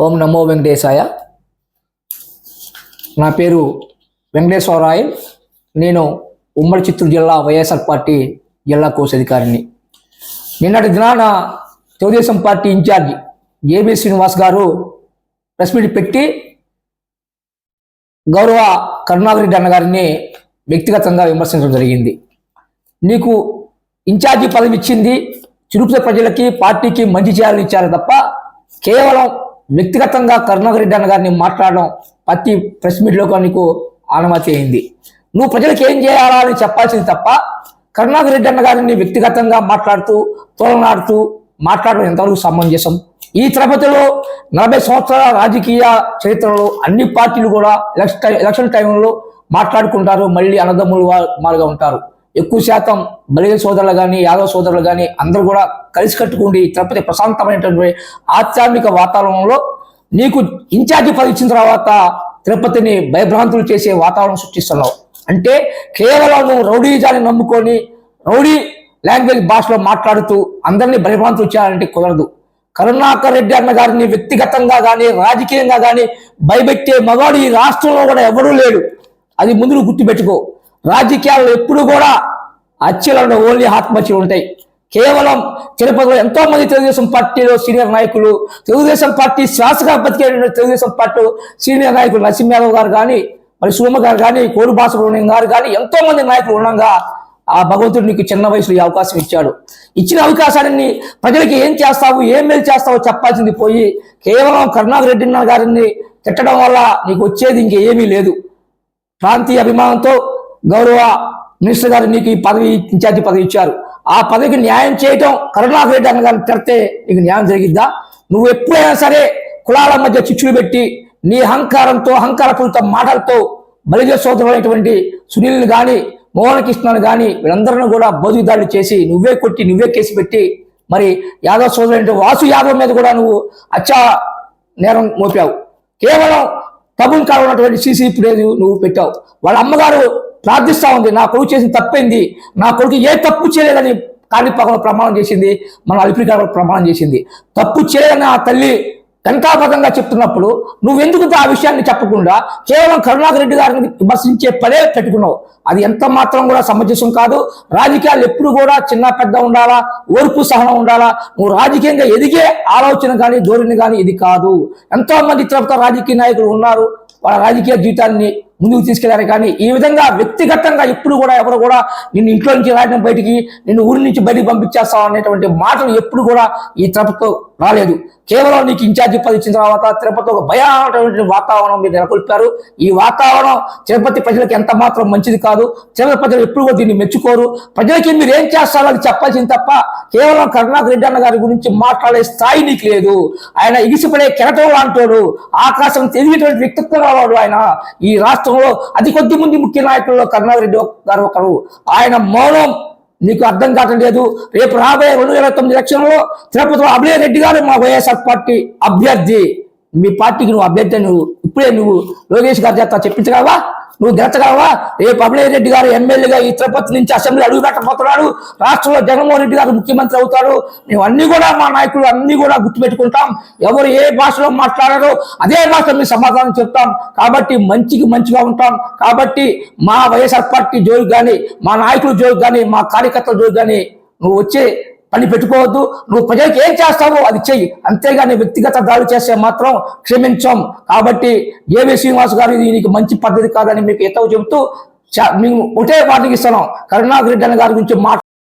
ఓం నమో వెంకటేశాయ. నా పేరు వెంకటేశ్వరరాయ్. నేను ఉమ్మడి చిత్తూరు జిల్లా వైఎస్ఆర్ పార్టీ జిల్లా కోశాధికారిని. నిన్నటి దినాన Telugu Desam party incharge JB Srinivas garu press meet పెట్టి గౌరవ కరుణాకర్ అన్నగారిని వ్యక్తిగతంగా విమర్శించడం జరిగింది. నీకు ఇన్ఛార్జి పదవి ఇచ్చింది తిరుపతి ప్రజలకి పార్టీకి మంచి చేయాలని ఇచ్చారు తప్ప కేవలం వ్యక్తిగతంగా కరుణాకర్ అన్నగారిని మాట్లాడడం ప్రతి ప్రెస్ మీట్లో నీకు ఆనమతి అయింది. నువ్వు ప్రజలకు ఏం చేయాలా అని చెప్పాల్సింది తప్ప కరుణాకర్ అన్నగారిని వ్యక్తిగతంగా మాట్లాడుతూ తోలనాడుతూ మాట్లాడడం ఎంతవరకు సమంజసం? ఈ తిరుపతిలో 40 సంవత్సరాల రాజకీయ చరిత్రలో అన్ని పార్టీలు కూడా ఎలక్షన్ టైంలో మాట్లాడుకుంటారు, మళ్ళీ అన్నదమ్ములు మారుగా ఉంటారు. ఎక్కువ శాతం బలిగ సోదరులు కానీ యాదవ్ సోదరులు కానీ అందరూ కూడా కలిసి కట్టుకుండి తిరుపతి ప్రశాంతమైనటువంటి ఆధ్యాత్మిక వాతావరణంలో నీకు ఇన్ఛార్జి పదవి ఇచ్చిన తర్వాత తిరుపతిని భయభ్రాంతులు చేసే వాతావరణం సృష్టిస్తున్నావు. అంటే కేవలం నువ్వు రౌడీజాన్ని నమ్ముకొని రౌడీ లాంగ్వేజ్ భాషలో మాట్లాడుతూ అందరినీ భయభ్రాంతులు చేయాలంటే కుదరదు. కరుణాకర్ రెడ్డి అన్న గారిని వ్యక్తిగతంగా కానీ రాజకీయంగా కానీ భయపెట్టే మగాడు ఈ రాష్ట్రంలో కూడా ఎవడూ లేడు. అది ముందు నువ్వు గుర్తుపెట్టుకో. రాజకీయాల్లో ఎప్పుడు కూడా హత్యలు ఓన్లీ ఆత్మహత్యలు ఉంటాయి. కేవలం తిరుపతిలో ఎంతో మంది తెలుగుదేశం పార్టీలో సీనియర్ నాయకులు, తెలుగుదేశం పార్టీ శ్వాసగా బతికే తెలుగుదేశం పార్టీ సీనియర్ నాయకులు నరసింహ యాదవ్ గారు కానీ, మరి సుమ గారు కానీ, కోడి బాసుబ్రహ్మణ్యం గారు కానీ ఎంతో మంది నాయకులు ఉండగా ఆ భగవంతుడు నీకు చిన్న వయసులో ఈ అవకాశం ఇచ్చాడు. ఇచ్చిన అవకాశాన్ని ప్రజలకి ఏం చేస్తావు, ఏం మేలు చేస్తావో చెప్పాల్సింది పోయి కేవలం కరుణాకర్ రెడ్డి గారిని తిట్టడం వల్ల నీకు వచ్చేది ఇంకేమీ లేదు. ప్రాంతీయ అభిమానంతో గౌరవ మినిస్టర్ గారు నీకు ఈ పదవి ఇన్ఛార్జి పదవి ఇచ్చారు. ఆ పదవికి న్యాయం చేయటం కరుణాకర్ రెడ్డి అన్న గారిని తిడితే నీకు న్యాయం జరిగిద్దా? నువ్వు ఎప్పుడైనా సరే కులాల మధ్య చిచ్చులు పెట్టి నీ అహంకారంతో అహంకారపూరిత మాటలతో బలిజ సోదరులైనటువంటి సునీల్ని కానీ మోహన కృష్ణను కానీ వీళ్ళందరినీ కూడా బోధిదారులు చేసి నువ్వే కొట్టి నువ్వే కేసు పెట్టి మరి యాదవ్ సోదరులైన వాసు యాదవ్ మీద కూడా నువ్వు హత్యా నేరం మోపావు. కేవలం తగులు కాడ ఉన్నటువంటి సీసీ ఫుటేజ్ నువ్వు పెట్టావు. వాళ్ళ అమ్మగారు ప్రార్థిస్తా ఉంది, నా కొడుకు చేసిన తప్పైంది, నా కొడుకు ఏ తప్పు చేయలేదని కాణిపాకంలో ప్రమాణం చేసింది, మన అలిపిరికాడలో ప్రమాణం చేసింది. తప్పు చేయలేని ఆ తల్లి ఘంటాపథంగా చెప్తున్నప్పుడు నువ్వెందుకు ఆ విషయాన్ని చెప్పకుండా కేవలం కరుణాకర్ రెడ్డి గారిని విమర్శించే పదే పెట్టుకున్నావు. అది ఎంత మాత్రం కూడా సమంజసం కాదు. రాజకీయాలు ఎప్పుడు కూడా చిన్న పెద్ద ఉండాలా, ఓర్పు సహనం ఉండాలా. నువ్వు రాజకీయంగా ఎదిగే ఆలోచన కానీ ధోరణి కానీ ఇది కాదు. ఎంతో మంది ఇతర రాజకీయ నాయకులు ఉన్నారు, వాళ్ళ రాజకీయ జీవితాన్ని ముందుకు తీసుకెళ్లారు. కానీ ఈ విధంగా వ్యక్తిగతంగా ఎప్పుడు కూడా ఎవరు కూడా నిన్ను ఇంట్లో నుంచి రాయడం బయటికి, నిన్ను ఊరి నుంచి బయటికి పంపించేస్తావు అనేటువంటి మాటలు ఎప్పుడు కూడా ఈ తిరుపతితో రాలేదు. కేవలం నీకు ఇన్ఛార్జి పదవి ఇచ్చిన తర్వాత తిరుపతి ఒక భయానటువంటి వాతావరణం మీరు నెలకొల్పారు. ఈ వాతావరణం తిరుపతి ప్రజలకు ఎంత మాత్రం మంచిది కాదు. తిరుపతి ప్రజలు ఎప్పుడు కూడా దీన్ని మెచ్చుకోరు. ప్రజలకి మీరు ఏం చేస్తారో అది చెప్పాల్సింది తప్ప కేవలం కరుణాకర్ రెడ్డి అన్న గారి గురించి మాట్లాడే స్థాయి నీకు లేదు. ఆయన ఎగిసిపడే కెరటం లాంటోడు, ఆకాశం తెలియటువంటి వ్యక్తిత్వం వాడు ఆయన. ఈ రాష్ట్రంలో అతి కొద్ది మంది ముఖ్య నాయకుల్లో కరుణాకర్ రెడ్డి గారు ఒకరు. ఆయన మౌనం నీకు అర్థం కావటం లేదు. రేపు రాబోయే 2029 ఎలక్షన్లో తిరుపతిలో అభినయ్ రెడ్డి గారు మా వైఎస్ఆర్ పార్టీ అభ్యర్థి. మీ పార్టీకి నువ్వు అభ్యర్థి ఇప్పుడే నువ్వు లోకేష్ గారి చేత చెప్పించగలవా? నువ్వు గెలచగలవా? రేపు అభినయ్ రెడ్డి గారు ఎమ్మెల్యేగా ఈ తిరుపతి నుంచి అసెంబ్లీ అడుగు పెట్టబోతున్నాడు. రాష్ట్రంలో జగన్మోహన్ రెడ్డి గారు ముఖ్యమంత్రి అవుతారు. మేము అన్ని కూడా మా నాయకులు అన్ని కూడా గుర్తుపెట్టుకుంటాం. ఎవరు ఏ భాషలో మాట్లాడారో అదే భాష మేము సమాధానం చెప్తాం. కాబట్టి మంచికి మంచిగా ఉంటాం. కాబట్టి మా వైఎస్ఆర్ పార్టీ జోలికి కానీ, మా నాయకుల జోలికి కానీ, మా కార్యకర్తల జోలికి కానీ నువ్వు వచ్చే పని పెట్టుకోవద్దు. నువ్వు ప్రజలకు ఏం చేస్తావో అది చెయ్యి, అంతేగాని వ్యక్తిగత దాడులు చేస్తే మాత్రం క్షమించాం. కాబట్టి జేవీ శ్రీనివాస్ గారు ఇది నీకు మంచి పద్ధతి కాదని మీకు ఎత్తవు చెబుతూ మేము ఒకటే పార్టీకి ఇస్తున్నాం. కరుణాకర్ రెడ్డి గారి గురించి